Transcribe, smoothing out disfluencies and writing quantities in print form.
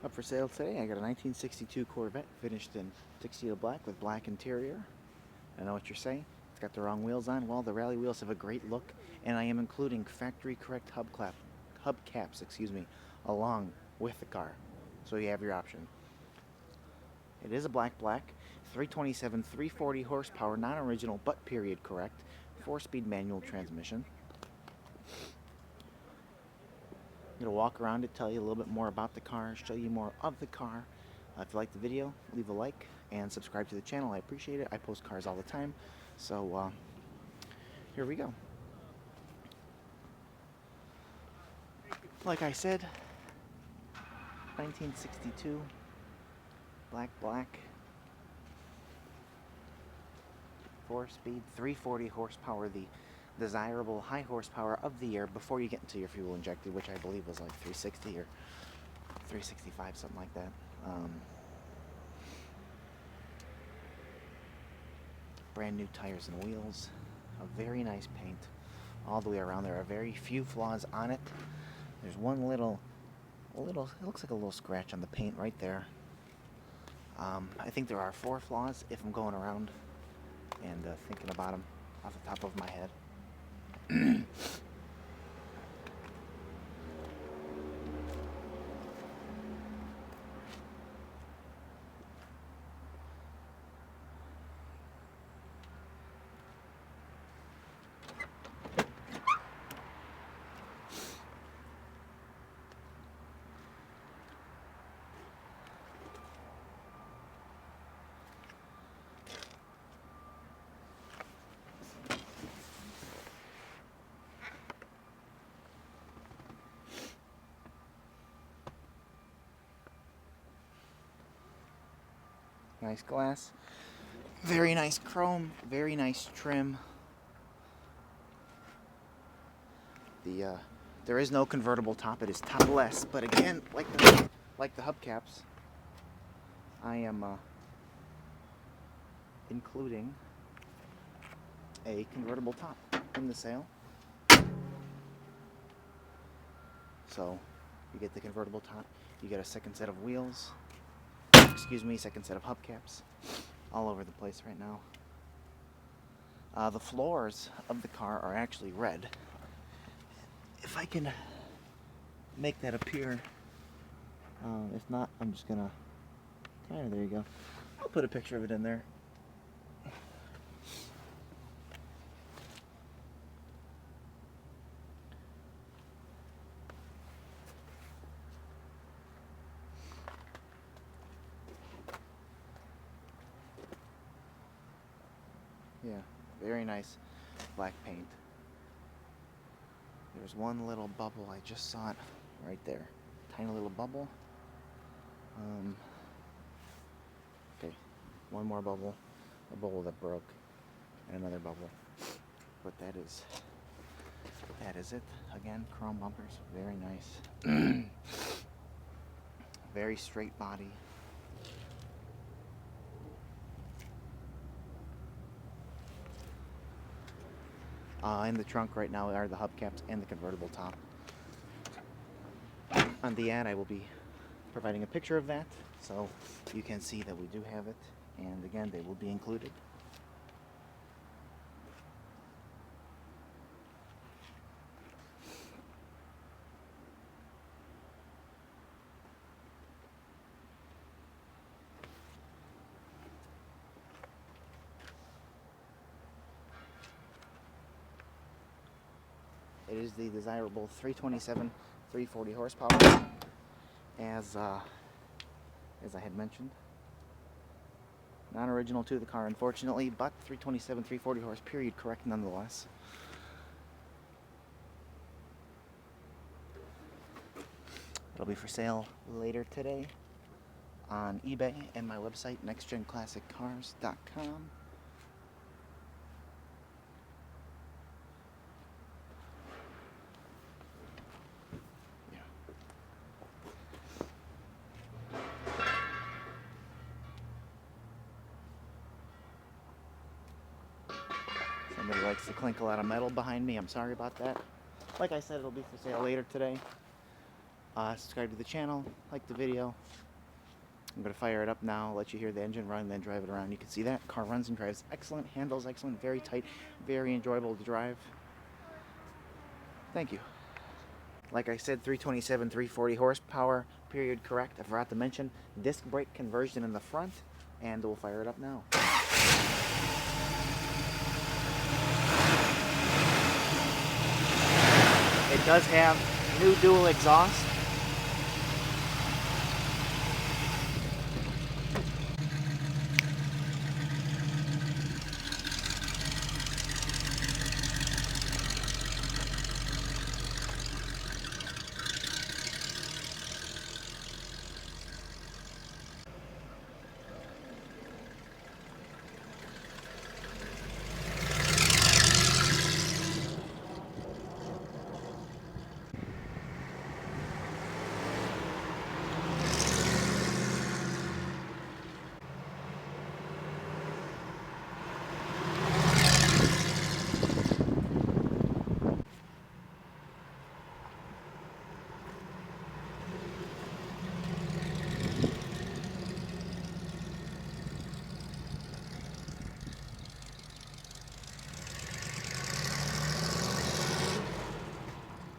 Up for sale today, I got a 1962 Corvette finished in Tuxedo black with black interior. I know what you're saying. It's got the wrong wheels on. Well, the rally wheels have a great look, and I am including factory correct hubcaps, along with the car. So you have your option. It is a black, 327, 340 horsepower, non-original but period correct, 4-speed manual transmission. I'm going to walk around it, tell you a little bit more about the car, show you more of the car. If you like the video, leave a like and subscribe to the channel. I appreciate it. I post cars all the time. So here we go. Like I said, 1962, black, 4-speed, 340 horsepower, the desirable high horsepower of the year before you get into your fuel injected, which I believe was like 360 or 365, something like that. Brand new tires and wheels, a very nice paint all the way around. There are very few flaws on it. There's one little, it looks like a little scratch on the paint right there. I think there are 4 flaws if I'm going around and thinking about them off the top of my head. Nice glass, very nice chrome, very nice trim. There is no convertible top. It is topless, but again, like the hubcaps, I am including a convertible top in the sale. So you get the convertible top, you get a second set of wheels, second set of hubcaps, all over the place right now. The floors of the car are actually red. If I can make that appear, if not, I'm just gonna, there you go. I'll put a picture of it in there. Yeah, very nice black paint. There's one little bubble, I just saw it right there. Tiny little bubble. Okay, one more bubble, a bubble that broke, and another bubble. But that is it. Again, chrome bumpers, very nice. Very straight body. In the trunk right now are the hubcaps and the convertible top. On the ad, I will be providing a picture of that, so you can see that we do have it, and again, they will be included. It is the desirable 327, 340 horsepower, as I had mentioned. Non-original to the car, unfortunately, but 327, 340 horse, period correct nonetheless. It'll be for sale later today on eBay and my website, nextgenclassiccars.com. Somebody likes to clink a lot of metal behind me. I'm sorry about that. Like I said, it'll be for sale later today. Subscribe to the channel, like the video. I'm going to fire it up now, let you hear the engine run, then drive it around. You can see that car runs and drives excellent, handles excellent, very tight, very enjoyable to drive. Thank you. Like I said, 327, 340 horsepower, period correct. I forgot to mention disc brake conversion in the front, and we'll fire it up now. It does have new dual exhaust.